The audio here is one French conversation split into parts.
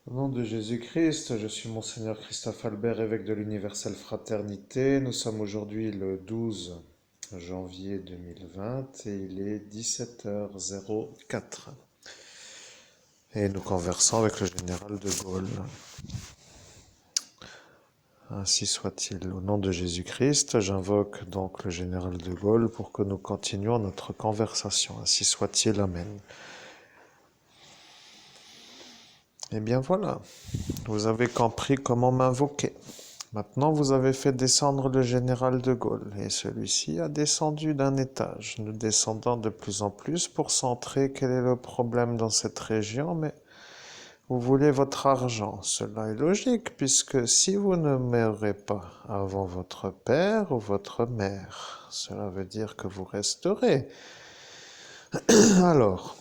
Au nom de Jésus-Christ, je suis Monseigneur Christophe Albert, évêque de l'Universelle Fraternité. Nous sommes aujourd'hui le 12 janvier 2020 et il est 17h04. Et nous conversons avec le général de Gaulle. Ainsi soit-il. Au nom de Jésus-Christ, j'invoque donc le général de Gaulle pour que nous continuions notre conversation. Ainsi soit-il. Amen. Eh bien voilà, vous avez compris comment m'invoquer. Maintenant, vous avez fait descendre le général de Gaulle, et celui-ci a descendu d'un étage, nous descendant de plus en plus pour centrer quel est le problème dans cette région, mais vous voulez votre argent. Cela est logique, puisque si vous ne mourrez pas avant votre père ou votre mère, cela veut dire que vous resterez. Alors,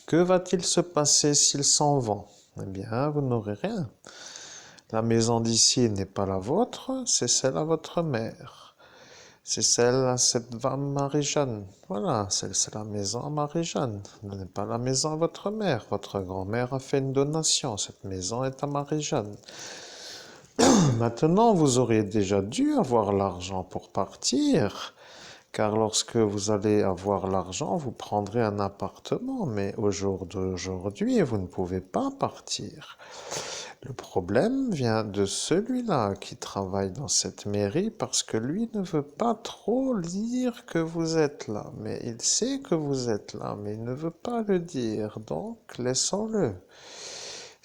que va-t-il se passer s'ils s'en vont? Eh bien, vous n'aurez rien. La maison d'ici n'est pas la vôtre, c'est celle à votre mère. C'est celle à cette femme Marie-Jeanne. Voilà, c'est la maison à Marie-Jeanne. Ce n'est pas la maison à votre mère. Votre grand-mère a fait une donation. Cette maison est à Marie-Jeanne. Maintenant, vous auriez déjà dû avoir l'argent pour partir. Car lorsque vous allez avoir l'argent, vous prendrez un appartement. Mais au jour d'aujourd'hui, vous ne pouvez pas partir. Le problème vient de celui-là qui travaille dans cette mairie parce que lui ne veut pas trop dire que vous êtes là. Mais il sait que vous êtes là, mais il ne veut pas le dire. Donc, laissons-le.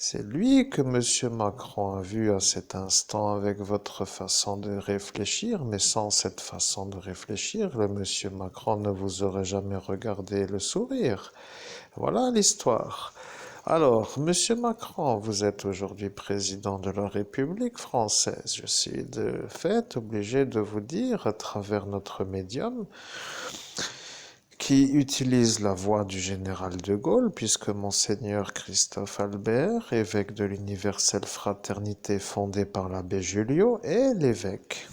C'est lui que Monsieur Macron a vu à cet instant avec votre façon de réfléchir, mais sans cette façon de réfléchir, le Monsieur Macron ne vous aurait jamais regardé le sourire. Voilà l'histoire. Alors, Monsieur Macron, vous êtes aujourd'hui président de la République française. Je suis de fait obligé de vous dire, à travers notre médium, qui utilise la voix du général de Gaulle, puisque Monseigneur Christophe Albert, évêque de l'Universelle Fraternité fondée par l'abbé Julio, est l'évêque.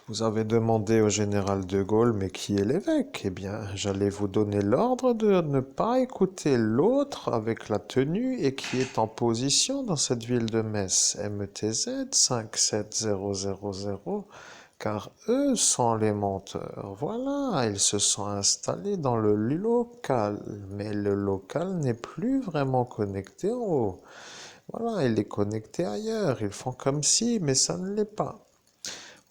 Vous avez demandé au général de Gaulle, mais qui est l'évêque? Eh bien, j'allais vous donner l'ordre de ne pas écouter l'autre avec la tenue et qui est en position dans cette ville de Metz, MTZ 57000, car eux sont les menteurs. Voilà, ils se sont installés dans le local, mais le local n'est plus vraiment connecté en haut. Voilà, il est connecté ailleurs, ils font comme si, mais ça ne l'est pas.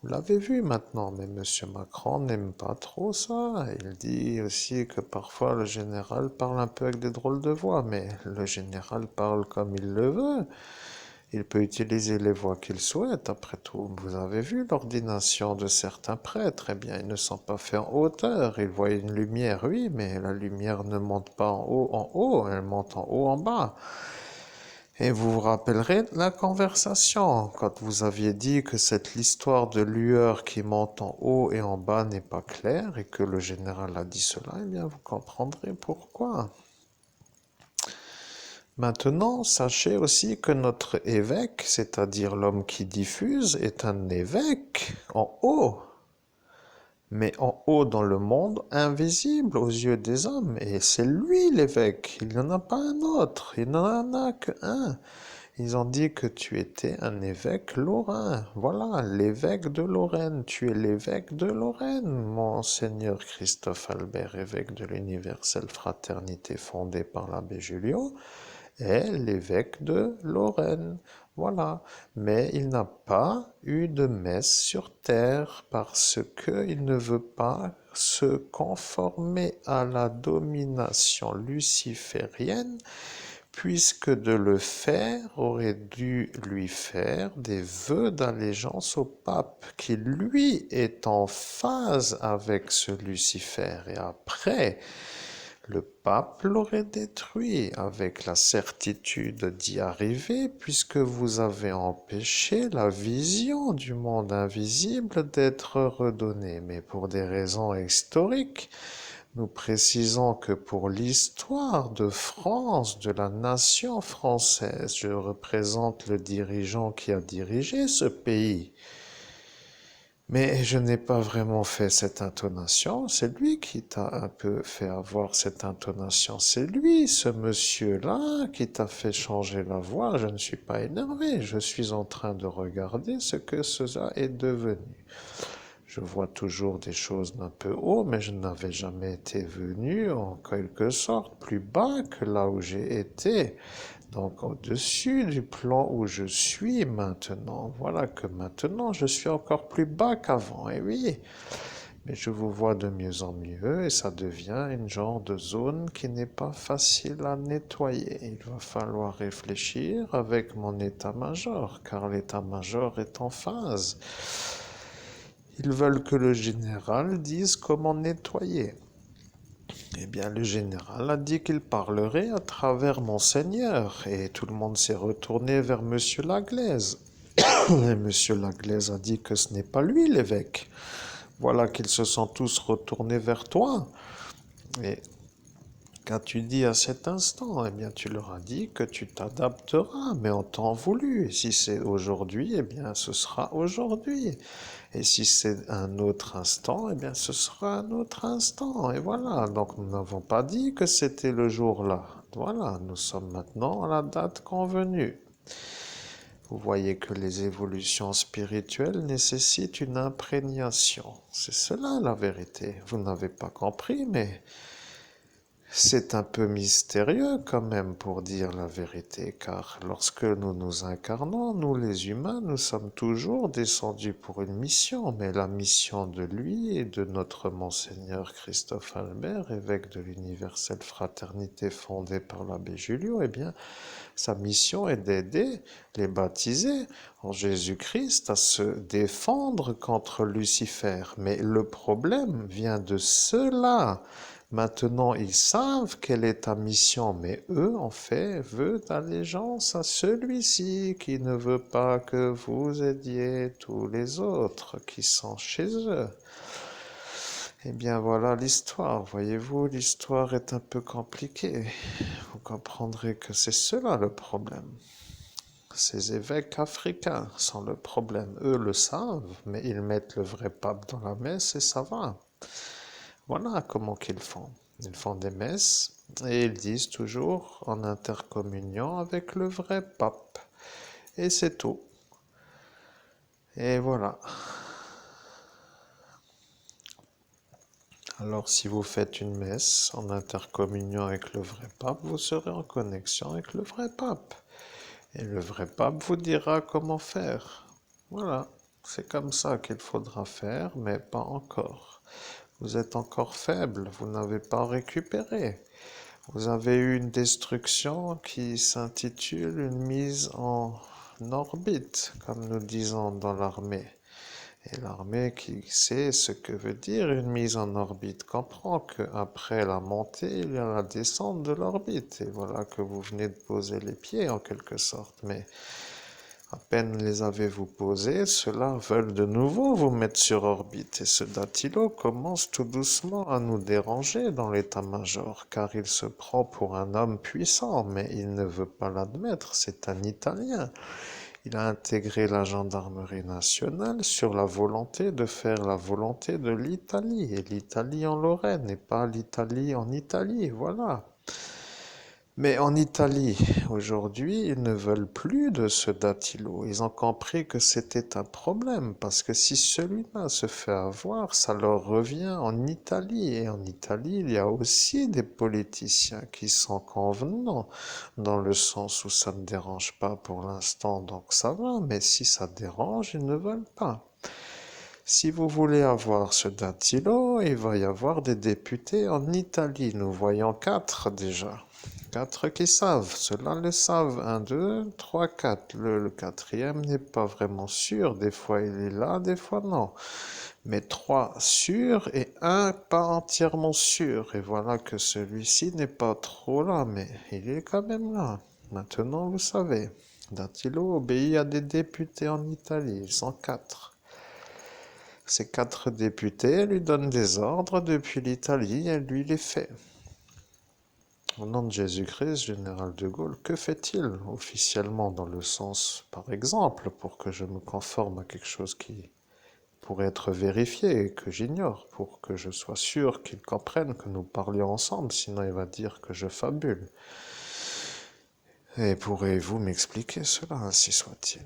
Vous l'avez vu maintenant, mais Monsieur Macron n'aime pas trop ça. Il dit aussi que parfois le général parle un peu avec des drôles de voix, mais le général parle comme il le veut. Il peut utiliser les voix qu'il souhaite. Après tout, vous avez vu l'ordination de certains prêtres. Eh bien, ils ne sont pas faits en hauteur. Ils voient une lumière, oui, mais la lumière ne monte pas en haut, elle monte en haut, en bas. Et vous vous rappellerez de la conversation, quand vous aviez dit que cette histoire de lueur qui monte en haut et en bas n'est pas claire et que le général a dit cela, eh bien vous comprendrez pourquoi. Maintenant, sachez aussi que notre évêque, c'est-à-dire l'homme qui diffuse, est un évêque en haut, mais en haut dans le monde, invisible aux yeux des hommes. Et c'est lui l'évêque, il n'y en a pas un autre, il n'en a qu'un. Ils ont dit que tu étais un évêque lorrain. Voilà, l'évêque de Lorraine. Tu es l'évêque de Lorraine, Monseigneur Christophe Albert, évêque de l'Universelle Fraternité fondée par l'abbé Julio, est l'évêque de Lorraine. Voilà. Mais il n'a pas eu de messe sur terre parce qu'il ne veut pas se conformer à la domination luciférienne, puisque de le faire aurait dû lui faire des vœux d'allégeance au pape, qui lui est en phase avec ce Lucifer. Et après, le pape l'aurait détruit avec la certitude d'y arriver, puisque vous avez empêché la vision du monde invisible d'être redonnée. Mais pour des raisons historiques, nous précisons que pour l'histoire de France, de la nation française, je représente le dirigeant qui a dirigé ce pays. Mais je n'ai pas vraiment fait cette intonation, c'est lui qui t'a un peu fait avoir cette intonation, c'est lui, ce monsieur-là, qui t'a fait changer la voix. Je ne suis pas énervé, je suis en train de regarder ce que cela est devenu. Je vois toujours des choses d'un peu haut, mais je n'avais jamais été venu en quelque sorte plus bas que là où j'ai été. Donc au-dessus du plan où je suis maintenant, voilà que maintenant je suis encore plus bas qu'avant, et oui, mais je vous vois de mieux en mieux et ça devient une genre de zone qui n'est pas facile à nettoyer. Il va falloir réfléchir avec mon état-major, car l'état-major est en phase. Ils veulent que le général dise comment nettoyer. Eh bien, le général a dit qu'il parlerait à travers Monseigneur, et tout le monde s'est retourné vers Monsieur Laglaise. Et Monsieur Laglaise a dit que ce n'est pas lui l'évêque. Voilà qu'ils se sont tous retournés vers toi. Et qu'as-tu dit à cet instant? Eh bien, tu leur as dit que tu t'adapteras, mais en temps voulu. Et si c'est aujourd'hui, eh bien, ce sera aujourd'hui. Et si c'est un autre instant, eh bien, ce sera un autre instant. Et voilà. Donc, nous n'avons pas dit que c'était le jour-là. Voilà. Nous sommes maintenant à la date convenue. Vous voyez que les évolutions spirituelles nécessitent une imprégnation. C'est cela la vérité. Vous n'avez pas compris, mais c'est un peu mystérieux quand même pour dire la vérité, car lorsque nous nous incarnons, nous les humains, nous sommes toujours descendus pour une mission, mais la mission de lui et de notre Monseigneur Christophe Albert, évêque de l'universelle fraternité fondée par l'abbé Julio, eh bien, sa mission est d'aider les baptisés en Jésus-Christ à se défendre contre Lucifer. Mais le problème vient de cela. Maintenant, ils savent quelle est ta mission, mais eux, en fait, veulent allégeance à celui-ci qui ne veut pas que vous aidiez tous les autres qui sont chez eux. Eh bien, voilà l'histoire. Voyez-vous, l'histoire est un peu compliquée. Vous comprendrez que c'est cela le problème. Ces évêques africains sont le problème. Eux le savent, mais ils mettent le vrai pape dans la messe et ça va. Voilà comment qu'ils font. Ils font des messes et ils disent toujours en intercommunion avec le vrai pape. Et c'est tout. Et voilà. Alors si vous faites une messe en intercommunion avec le vrai pape, vous serez en connexion avec le vrai pape. Et le vrai pape vous dira comment faire. Voilà. C'est comme ça qu'il faudra faire, mais pas encore. Vous êtes encore faible, vous n'avez pas récupéré. Vous avez eu une destruction qui s'intitule une mise en orbite, comme nous disons dans l'armée. Et l'armée qui sait ce que veut dire une mise en orbite comprend qu'après la montée, il y a la descente de l'orbite. Et voilà que vous venez de poser les pieds en quelque sorte. Mais à peine les avez-vous posés, ceux-là veulent de nouveau vous mettre sur orbite. Et ce Datilo commence tout doucement à nous déranger dans l'état-major, car il se prend pour un homme puissant, mais il ne veut pas l'admettre, c'est un Italien. Il a intégré la gendarmerie nationale sur la volonté de faire la volonté de l'Italie, et l'Italie en Lorraine, et pas l'Italie en Italie, voilà. Mais en Italie, aujourd'hui, ils ne veulent plus de ce Dattilo. Ils ont compris que c'était un problème, parce que si celui-là se fait avoir, ça leur revient en Italie. Et en Italie, il y a aussi des politiciens qui sont convenants, dans le sens où ça ne dérange pas pour l'instant, donc ça va. Mais si ça dérange, ils ne veulent pas. Si vous voulez avoir ce Dattilo, il va y avoir des députés en Italie. Nous voyons 4 déjà. 4 qui savent, ceux-là le savent. 1, 2, 3, 4. Le quatrième n'est pas vraiment sûr. Des fois il est là, des fois non. Mais 3 sûrs et un pas entièrement sûr. Et voilà que celui-ci n'est pas trop là, mais il est quand même là. Maintenant vous savez. Dattilo obéit à des députés en Italie. Ils sont 4. Ces 4 députés lui donnent des ordres depuis l'Italie et lui les fait. Au nom de Jésus-Christ, général de Gaulle, que fait-il officiellement dans le sens, par exemple, pour que je me conforme à quelque chose qui pour être vérifié et que j'ignore, pour que je sois sûr qu'il comprenne que nous parlions ensemble, sinon il va dire que je fabule. Et pourrez-vous m'expliquer cela, ainsi soit-il?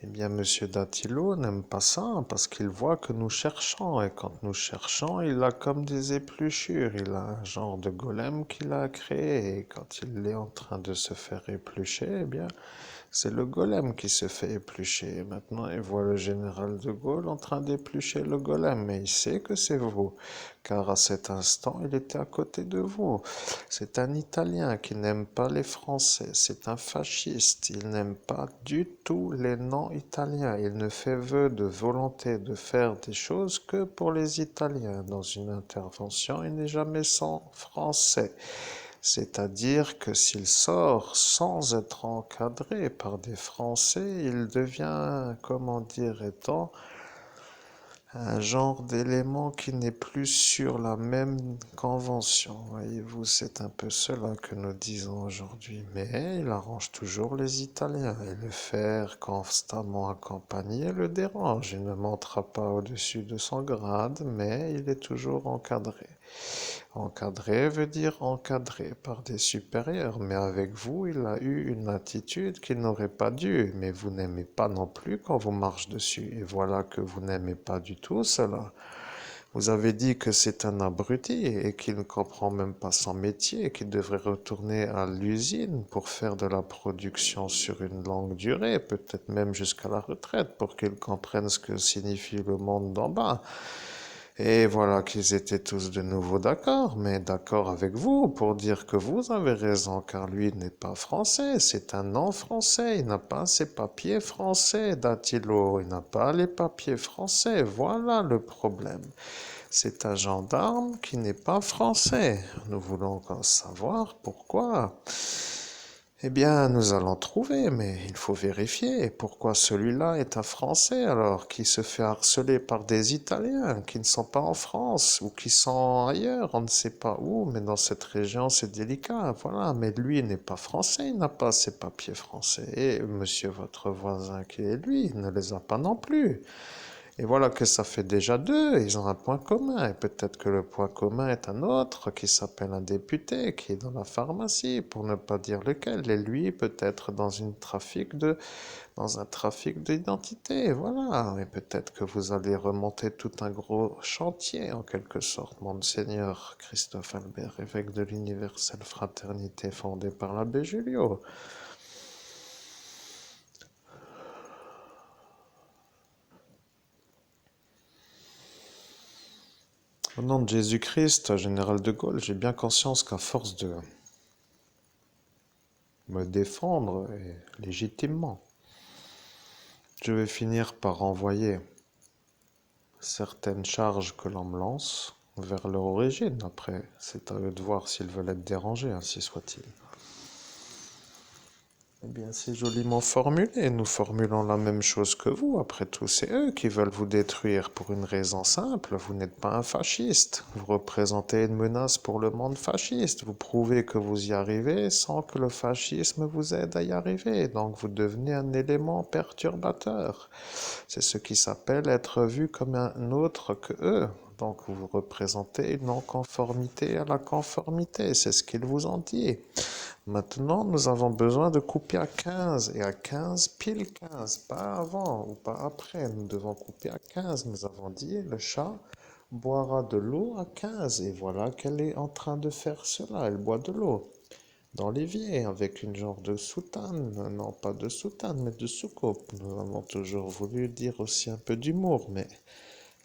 Eh bien, Monsieur Dattilo n'aime pas ça parce qu'il voit que nous cherchons et quand nous cherchons, il a comme des épluchures. Il a un genre de golem qu'il a créé et quand il est en train de se faire éplucher, eh bien, c'est le golem qui se fait éplucher. Maintenant, il voit le général de Gaulle en train d'éplucher le golem, mais il sait que c'est vous, car à cet instant, il était à côté de vous. C'est un Italien qui n'aime pas les Français, c'est un fasciste, il n'aime pas du tout les non-italiens, il ne fait vœu de volonté de faire des choses que pour les Italiens. Dans une intervention, il n'est jamais sans Français. C'est-à-dire que s'il sort sans être encadré par des Français, il devient, comment dirait-on, un genre d'élément qui n'est plus sur la même convention. Voyez-vous, c'est un peu cela que nous disons aujourd'hui. Mais il arrange toujours les Italiens et le faire constamment accompagner le dérange. Il ne montera pas au-dessus de son grade, mais il est toujours encadré. Encadré veut dire encadré par des supérieurs, mais avec vous, il a eu une attitude qu'il n'aurait pas dû, mais vous n'aimez pas non plus quand vous marche dessus, et voilà que vous n'aimez pas du tout cela. Vous avez dit que c'est un abruti et qu'il ne comprend même pas son métier, qu'il devrait retourner à l'usine pour faire de la production sur une longue durée, peut-être même jusqu'à la retraite, pour qu'il comprenne ce que signifie le monde d'en bas. Et voilà qu'ils étaient tous de nouveau d'accord, mais d'accord avec vous pour dire que vous avez raison, car lui n'est pas français, c'est un non-français, il n'a pas ses papiers français, Dattilo, il n'a pas les papiers français, voilà le problème. C'est un gendarme qui n'est pas français. Nous voulons savoir pourquoi. Eh bien, nous allons trouver, mais il faut vérifier. Pourquoi celui-là est un Français alors, qui se fait harceler par des Italiens qui ne sont pas en France ou qui sont ailleurs, on ne sait pas où, mais dans cette région c'est délicat, voilà. Mais lui n'est pas français, il n'a pas ses papiers français. Et monsieur votre voisin qui est lui, il ne les a pas non plus. Et voilà que ça fait déjà deux, ils ont un point commun. Et peut-être que le point commun est un autre qui s'appelle un député, qui est dans la pharmacie, pour ne pas dire lequel. Et lui, peut-être dans un trafic d'identité. Voilà. Et peut-être que vous allez remonter tout un gros chantier, en quelque sorte, Monseigneur Christophe Albert, évêque de l'universelle fraternité fondée par l'abbé Julio. Au nom de Jésus-Christ, général de Gaulle, j'ai bien conscience qu'à force de me défendre, et légitimement, je vais finir par envoyer certaines charges que l'on me lance vers leur origine. Après, c'est à eux de voir s'ils veulent être dérangés, ainsi soit-il. Eh bien, c'est joliment formulé. Nous formulons la même chose que vous. Après tout, c'est eux qui veulent vous détruire pour une raison simple. Vous n'êtes pas un fasciste. Vous représentez une menace pour le monde fasciste. Vous prouvez que vous y arrivez sans que le fascisme vous aide à y arriver. Donc, vous devenez un élément perturbateur. C'est ce qui s'appelle être vu comme un autre que eux. Donc, vous représentez une non-conformité à la conformité. C'est ce qu'ils vous ont dit. Maintenant, nous avons besoin de couper à 15 et à 15, pile 15, pas avant ou pas après. Nous devons couper à 15. Nous avons dit, le chat boira de l'eau à 15 et voilà qu'elle est en train de faire cela. Elle boit de l'eau dans l'évier avec une genre de soutane. Non, pas de soutane, mais de soucoupe. Nous avons toujours voulu dire aussi un peu d'humour, mais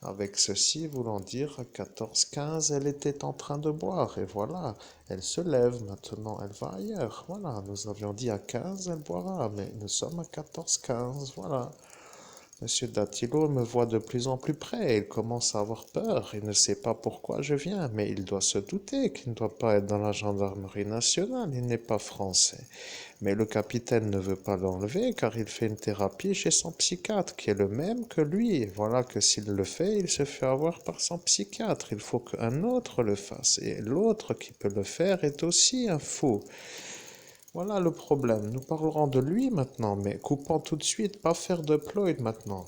avec ceci voulant dire à 14h15, elle était en train de boire, et voilà, elle se lève maintenant, elle va ailleurs. Voilà, nous avions dit à 15, elle boira, mais nous sommes à 14h15, voilà. Monsieur Dattilo me voit de plus en plus près, il commence à avoir peur, il ne sait pas pourquoi je viens, mais il doit se douter qu'il ne doit pas être dans la gendarmerie nationale, il n'est pas français. Mais le capitaine ne veut pas l'enlever car il fait une thérapie chez son psychiatre qui est le même que lui. Et voilà que s'il le fait, il se fait avoir par son psychiatre. Il faut qu'un autre le fasse. Et l'autre qui peut le faire est aussi un fou. Voilà le problème. Nous parlerons de lui maintenant, mais coupons tout de suite, pas faire de Ploid maintenant.